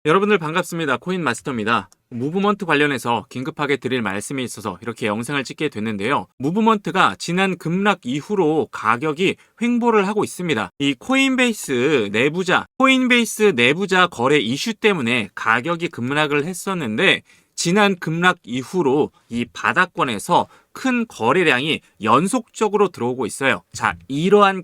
여러분들 반갑습니다. 코인마스터입니다. 무브먼트 관련해서 긴급하게 드릴 말씀이 있어서 이렇게 영상을 찍게 됐는데요. 무브먼트가 지난 급락 이후로 가격이 횡보를 하고 있습니다. 이 코인베이스 내부자 거래 이슈 때문에 가격이 급락을 했었는데 지난 급락 이후로 이 바닥권에서 큰 거래량이 연속적으로 들어오고 있어요. 자, 이러한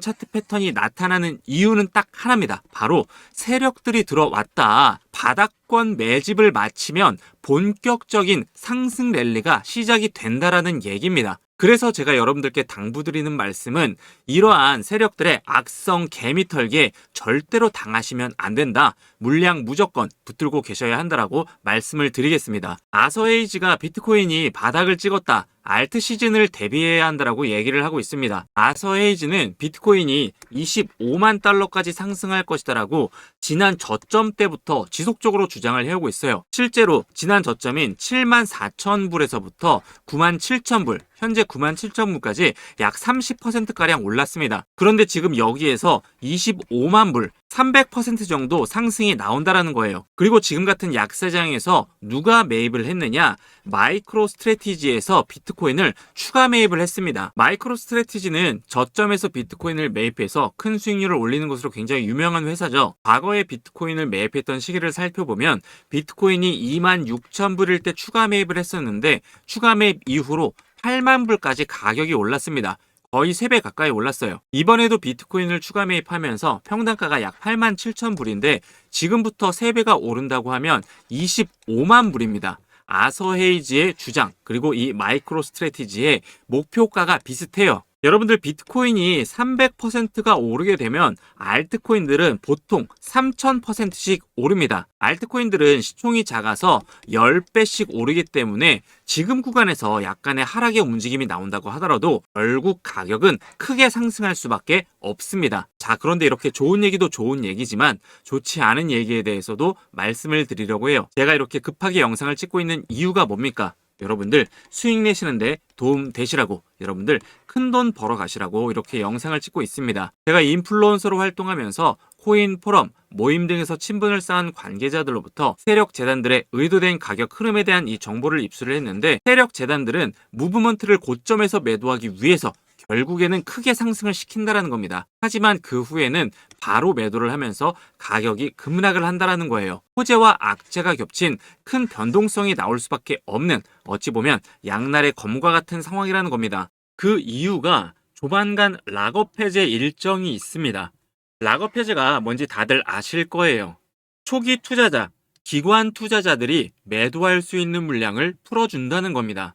차트 패턴이 나타나는 이유는 딱 하나입니다. 바로 세력들이 들어왔다. 바닥권 매집을 마치면 본격적인 상승 랠리가 시작이 된다라는 얘기입니다. 그래서 제가 여러분들께 당부드리는 말씀은 이러한 세력들의 악성 개미털기에 절대로 당하시면 안 된다. 물량 무조건 붙들고 계셔야 한다라고 말씀을 드리겠습니다. 아서에이지가 비트코인이 바닥을 찍었다. 알트 시즌을 대비해야 한다라고 얘기를 하고 있습니다. 아서에이지는 비트코인이 25만 달러까지 상승할 것이다라고 지난 저점 때부터 지속적으로 주장을 해오고 있어요. 실제로 지난 저점인 7만 4천 불에서부터 9만 7천 불, 현재 9만 7천 불까지 약 30%가량 올랐습니다. 그런데 지금 여기에서 25만 불, 300% 정도 상승이 나온다라는 거예요. 그리고 지금 같은 약세장에서 누가 매입을 했느냐? 마이크로 스트래티지에서 비트코인을 추가 매입을 했습니다. 마이크로 스트래티지는 저점에서 비트코인을 매입해서 큰 수익률을 올리는 것으로 굉장히 유명한 회사죠. 과거에 비트코인을 매입했던 시기를 살펴보면 비트코인이 2만 6천 불일 때 추가 매입을 했었는데 추가 매입 이후로 8만 불까지 가격이 올랐습니다. 거의 3배 가까이 올랐어요. 이번에도 비트코인을 추가 매입하면서 평단가가 약 8만 7천 불인데 지금부터 3배가 오른다고 하면 25만 불입니다. 아서헤이지의 주장 그리고 이 마이크로 스트래티지의 목표가가 비슷해요. 여러분들 비트코인이 300%가 오르게 되면 알트코인들은 보통 3000%씩 오릅니다. 알트코인들은 시총이 작아서 10배씩 오르기 때문에 지금 구간에서 약간의 하락의 움직임이 나온다고 하더라도 결국 가격은 크게 상승할 수밖에 없습니다. 자, 그런데 이렇게 좋은 얘기도 좋은 얘기지만 좋지 않은 얘기에 대해서도 말씀을 드리려고 해요. 제가 이렇게 급하게 영상을 찍고 있는 이유가 뭡니까? 여러분들 수익 내시는데 도움 되시라고, 여러분들 큰돈 벌어 가시라고 이렇게 영상을 찍고 있습니다. 제가 인플루언서로 활동하면서 코인 포럼, 모임 등에서 친분을 쌓은 관계자들로부터 세력 재단들의 의도된 가격 흐름에 대한 이 정보를 입수를 했는데 세력 재단들은 무브먼트를 고점에서 매도하기 위해서 결국에는 크게 상승을 시킨다라는 겁니다. 하지만 그 후에는 바로 매도를 하면서 가격이 급락을 한다라는 거예요. 호재와 악재가 겹친 큰 변동성이 나올 수밖에 없는 어찌 보면 양날의 검과 같은 상황이라는 겁니다. 그 이유가 조만간 락업 해제 일정이 있습니다. 락업 해제가 뭔지 다들 아실 거예요. 초기 투자자, 기관 투자자들이 매도할 수 있는 물량을 풀어준다는 겁니다.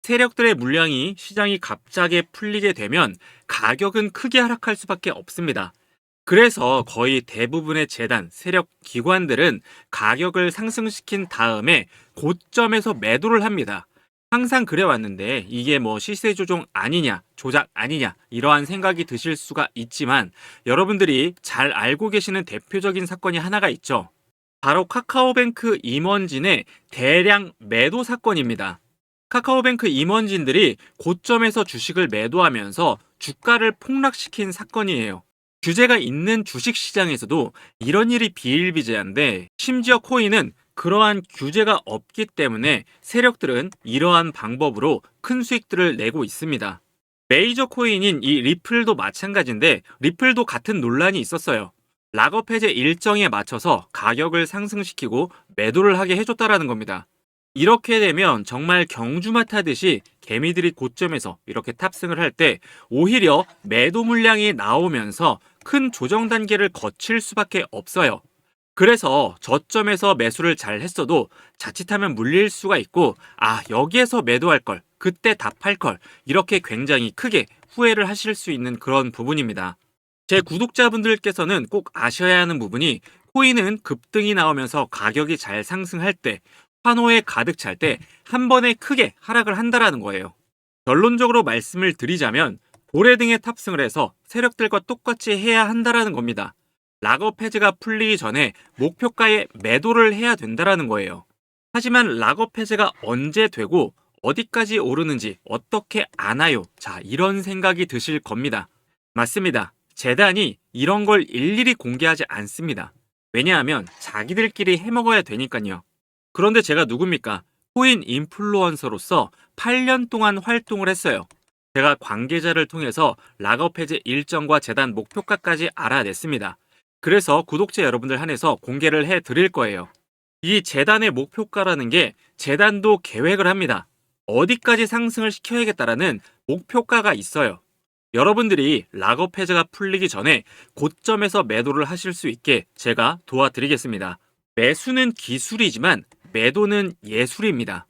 세력들의 물량이 시장이 갑자기 풀리게 되면 가격은 크게 하락할 수밖에 없습니다. 그래서 거의 대부분의 재단, 세력, 기관들은 가격을 상승시킨 다음에 고점에서 매도를 합니다. 항상 그래왔는데 이게 뭐 시세 조정 아니냐, 조작 아니냐 이러한 생각이 드실 수가 있지만 여러분들이 잘 알고 계시는 대표적인 사건이 하나가 있죠. 바로 카카오뱅크 임원진의 대량 매도 사건입니다. 카카오뱅크 임원진들이 고점에서 주식을 매도하면서 주가를 폭락시킨 사건이에요. 규제가 있는 주식시장에서도 이런 일이 비일비재한데 심지어 코인은 그러한 규제가 없기 때문에 세력들은 이러한 방법으로 큰 수익들을 내고 있습니다. 메이저 코인인 이 리플도 마찬가지인데 리플도 같은 논란이 있었어요. 락업 해제 일정에 맞춰서 가격을 상승시키고 매도를 하게 해줬다라는 겁니다. 이렇게 되면 정말 경주마 타듯이 개미들이 고점에서 이렇게 탑승을 할 때 오히려 매도 물량이 나오면서 큰 조정 단계를 거칠 수밖에 없어요. 그래서 저점에서 매수를 잘 했어도 자칫하면 물릴 수가 있고 여기에서 매도할 걸, 그때 답할 걸 이렇게 굉장히 크게 후회를 하실 수 있는 그런 부분입니다. 제 구독자분들께서는 꼭 아셔야 하는 부분이 코인은 급등이 나오면서 가격이 잘 상승할 때 환호에 가득 찰 때 한 번에 크게 하락을 한다라는 거예요. 결론적으로 말씀을 드리자면 고래 등에 탑승을 해서 세력들과 똑같이 해야 한다라는 겁니다. 락업 해제가 풀리기 전에 목표가에 매도를 해야 된다라는 거예요. 하지만 락업 해제가 언제 되고 어디까지 오르는지 어떻게 아나요? 자, 이런 생각이 드실 겁니다. 맞습니다. 재단이 이런 걸 일일이 공개하지 않습니다. 왜냐하면 자기들끼리 해먹어야 되니까요. 그런데 제가 누굽니까? 코인 인플루언서로서 8년 동안 활동을 했어요. 제가 관계자를 통해서 락업 해제 일정과 재단 목표가까지 알아냈습니다. 그래서 구독자 여러분들 한해서 공개를 해 드릴 거예요. 이 재단의 목표가라는 게 재단도 계획을 합니다. 어디까지 상승을 시켜야겠다라는 목표가가 있어요. 여러분들이 락업 해제가 풀리기 전에 고점에서 매도를 하실 수 있게 제가 도와드리겠습니다. 매수는 기술이지만 매도는 예술입니다.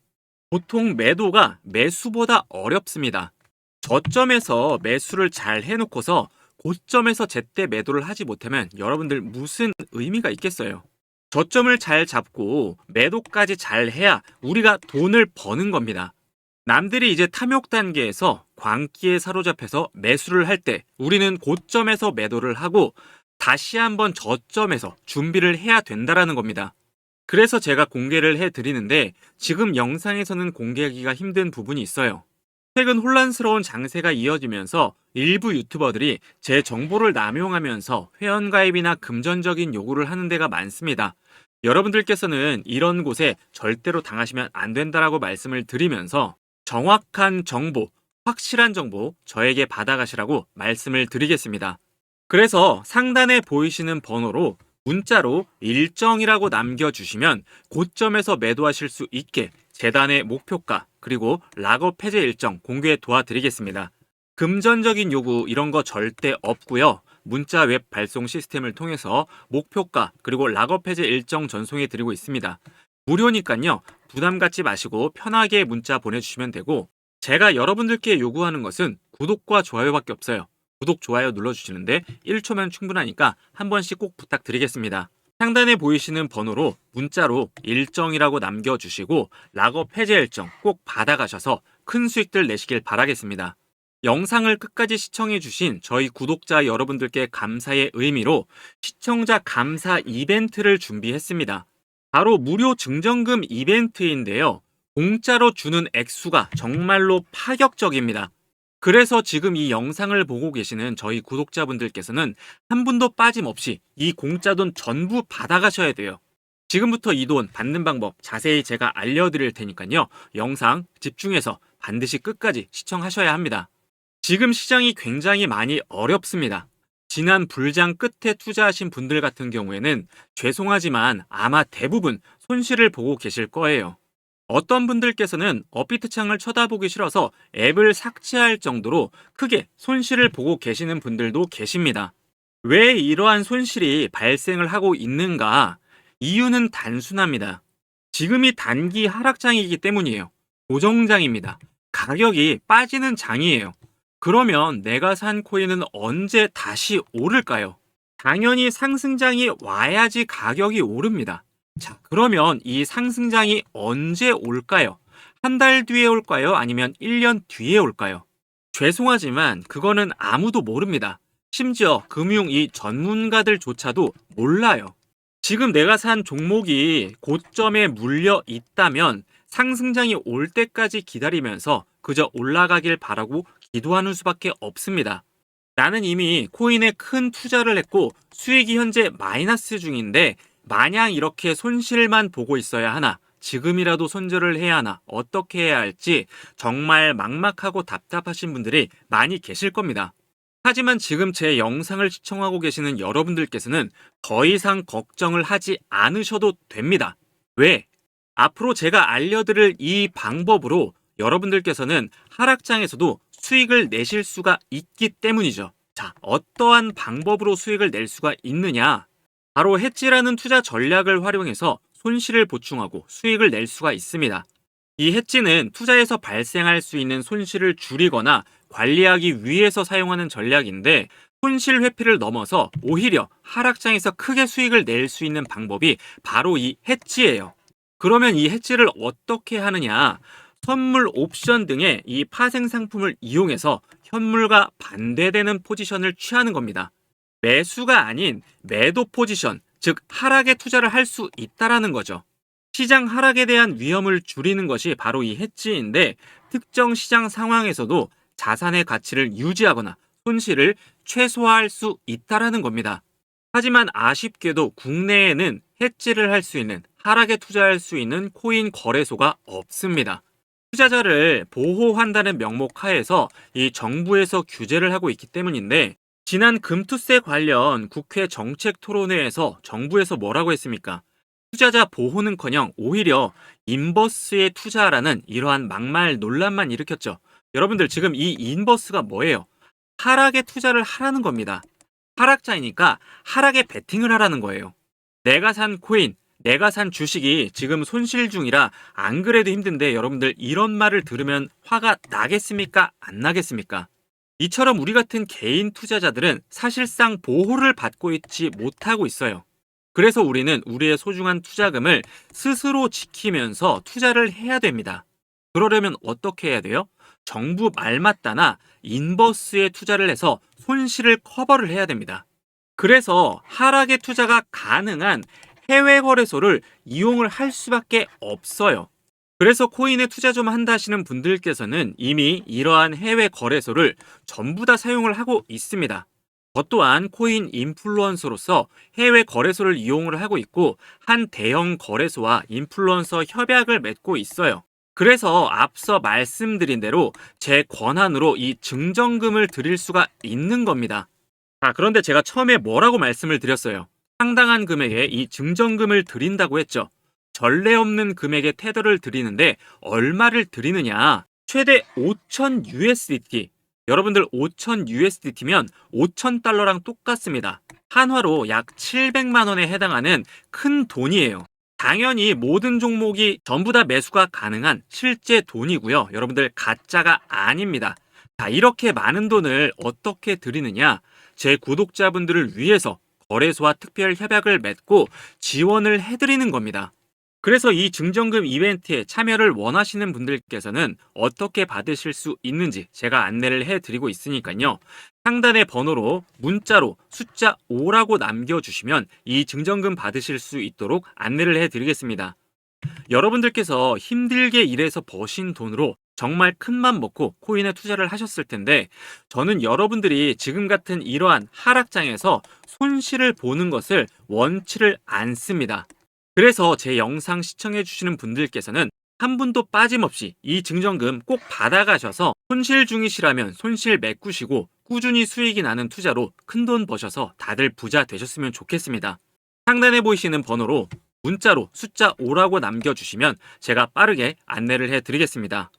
보통 매도가 매수보다 어렵습니다. 저점에서 매수를 잘 해놓고서 고점에서 제때 매도를 하지 못하면 여러분들 무슨 의미가 있겠어요? 저점을 잘 잡고 매도까지 잘 해야 우리가 돈을 버는 겁니다. 남들이 이제 탐욕 단계에서 광기에 사로잡혀서 매수를 할 때 우리는 고점에서 매도를 하고 다시 한번 저점에서 준비를 해야 된다라는 겁니다. 그래서 제가 공개를 해드리는데 지금 영상에서는 공개하기가 힘든 부분이 있어요. 최근 혼란스러운 장세가 이어지면서 일부 유튜버들이 제 정보를 남용하면서 회원가입이나 금전적인 요구를 하는 데가 많습니다. 여러분들께서는 이런 곳에 절대로 당하시면 안 된다라고 말씀을 드리면서 정확한 정보, 확실한 정보 저에게 받아가시라고 말씀을 드리겠습니다. 그래서 상단에 보이시는 번호로 문자로 일정이라고 남겨주시면 고점에서 매도하실 수 있게 재단의 목표가 그리고 락업 해제 일정 공개 도와드리겠습니다. 금전적인 요구 이런 거 절대 없고요. 문자 웹 발송 시스템을 통해서 목표가 그리고 락업 해제 일정 전송해 드리고 있습니다. 무료니까요. 부담 갖지 마시고 편하게 문자 보내주시면 되고 제가 여러분들께 요구하는 것은 구독과 좋아요밖에 없어요. 구독, 좋아요 눌러주시는데 1초면 충분하니까 한 번씩 꼭 부탁드리겠습니다. 상단에 보이시는 번호로 문자로 일정이라고 남겨주시고 락업 해제 일정 꼭 받아가셔서 큰 수익들 내시길 바라겠습니다. 영상을 끝까지 시청해주신 저희 구독자 여러분들께 감사의 의미로 시청자 감사 이벤트를 준비했습니다. 바로 무료 증정금 이벤트인데요. 공짜로 주는 액수가 정말로 파격적입니다. 그래서 지금 이 영상을 보고 계시는 저희 구독자분들께서는 한 분도 빠짐없이 이 공짜 돈 전부 받아가셔야 돼요. 지금부터 이 돈 받는 방법 자세히 제가 알려드릴 테니까요. 영상 집중해서 반드시 끝까지 시청하셔야 합니다. 지금 시장이 굉장히 많이 어렵습니다. 지난 불장 끝에 투자하신 분들 같은 경우에는 죄송하지만 아마 대부분 손실을 보고 계실 거예요. 어떤 분들께서는 업비트 창을 쳐다보기 싫어서 앱을 삭제할 정도로 크게 손실을 보고 계시는 분들도 계십니다. 왜 이러한 손실이 발생을 하고 있는가? 이유는 단순합니다. 지금이 단기 하락장이기 때문이에요. 고정장입니다. 가격이 빠지는 장이에요. 그러면 내가 산 코인은 언제 다시 오를까요? 당연히 상승장이 와야지 가격이 오릅니다. 자, 그러면 이 상승장이 언제 올까요? 한 달 뒤에 올까요? 아니면 1년 뒤에 올까요? 죄송하지만 그거는 아무도 모릅니다. 심지어 금융 이 전문가들조차도 몰라요. 지금 내가 산 종목이 고점에 물려 있다면 상승장이 올 때까지 기다리면서 그저 올라가길 바라고 기도하는 수밖에 없습니다. 나는 이미 코인에 큰 투자를 했고 수익이 현재 마이너스 중인데 마냥 이렇게 손실만 보고 있어야 하나? 지금이라도 손절을 해야 하나? 어떻게 해야 할지 정말 막막하고 답답하신 분들이 많이 계실 겁니다. 하지만 지금 제 영상을 시청하고 계시는 여러분들께서는 더 이상 걱정을 하지 않으셔도 됩니다. 왜? 앞으로 제가 알려드릴 이 방법으로 여러분들께서는 하락장에서도 수익을 내실 수가 있기 때문이죠. 자, 어떠한 방법으로 수익을 낼 수가 있느냐? 바로 해지라는 투자 전략을 활용해서 손실을 보충하고 수익을 낼 수가 있습니다. 이 해지는 투자에서 발생할 수 있는 손실을 줄이거나 관리하기 위해서 사용하는 전략인데 손실 회피를 넘어서 오히려 하락장에서 크게 수익을 낼 수 있는 방법이 바로 이 해지예요. 그러면 이 해지를 어떻게 하느냐? 선물 옵션 등의 이 파생 상품을 이용해서 현물과 반대되는 포지션을 취하는 겁니다. 매수가 아닌 매도 포지션, 즉 하락에 투자를 할 수 있다라는 거죠. 시장 하락에 대한 위험을 줄이는 것이 바로 이 해지인데 특정 시장 상황에서도 자산의 가치를 유지하거나 손실을 최소화할 수 있다라는 겁니다. 하지만 아쉽게도 국내에는 해지를 할 수 있는, 하락에 투자할 수 있는 코인 거래소가 없습니다. 투자자를 보호한다는 명목 하에서 이 정부에서 규제를 하고 있기 때문인데, 지난 금투세 관련 국회 정책 토론회에서 정부에서 뭐라고 했습니까? 투자자 보호는커녕 오히려 인버스에 투자하라는 이러한 막말 논란만 일으켰죠. 여러분들, 지금 이 인버스가 뭐예요? 하락에 투자를 하라는 겁니다. 하락장이니까 하락에 베팅을 하라는 거예요. 내가 산 코인, 내가 산 주식이 지금 손실 중이라 안 그래도 힘든데, 여러분들 이런 말을 들으면 화가 나겠습니까? 안 나겠습니까? 이처럼 우리 같은 개인 투자자들은 사실상 보호를 받고 있지 못하고 있어요. 그래서 우리는 우리의 소중한 투자금을 스스로 지키면서 투자를 해야 됩니다. 그러려면 어떻게 해야 돼요? 정부 말맞다나 인버스에 투자를 해서 손실을 커버를 해야 됩니다. 그래서 하락의 투자가 가능한 해외 거래소를 이용을 할 수밖에 없어요. 그래서 코인에 투자 좀 한다 하시는 분들께서는 이미 이러한 해외 거래소를 전부 다 사용을 하고 있습니다. 저 또한 코인 인플루언서로서 해외 거래소를 이용을 하고 있고, 한 대형 거래소와 인플루언서 협약을 맺고 있어요. 그래서 앞서 말씀드린 대로 제 권한으로 이 증정금을 드릴 수가 있는 겁니다. 그런데 제가 처음에 뭐라고 말씀을 드렸어요? 상당한 금액의 이 증정금을 드린다고 했죠. 전례 없는 금액의 테더를 드리는데 얼마를 드리느냐? 최대 5,000 USDT. 여러분들, 5,000 USDT면 5,000달러랑 똑같습니다. 한화로 약 700만 원에 해당하는 큰 돈이에요. 당연히 모든 종목이 전부 다 매수가 가능한 실제 돈이고요. 여러분들, 가짜가 아닙니다. 이렇게 많은 돈을 어떻게 드리느냐? 제 구독자분들을 위해서 거래소와 특별 협약을 맺고 지원을 해드리는 겁니다. 그래서 이 증정금 이벤트에 참여를 원하시는 분들께서는 어떻게 받으실 수 있는지 제가 안내를 해드리고 있으니까요. 상단의 번호로 문자로 숫자 5라고 남겨주시면 이 증정금 받으실 수 있도록 안내를 해드리겠습니다. 여러분들께서 힘들게 일해서 버신 돈으로 정말 큰맘 먹고 코인에 투자를 하셨을 텐데, 저는 여러분들이 지금 같은 이러한 하락장에서 손실을 보는 것을 원치를 않습니다. 그래서 제 영상 시청해 주시는 분들께서는 한 분도 빠짐없이 이 증정금 꼭 받아가셔서 손실 중이시라면 손실 메꾸시고 꾸준히 수익이 나는 투자로 큰돈 버셔서 다들 부자 되셨으면 좋겠습니다. 상단에 보이시는 번호로 문자로 숫자 5라고 남겨주시면 제가 빠르게 안내를 해드리겠습니다.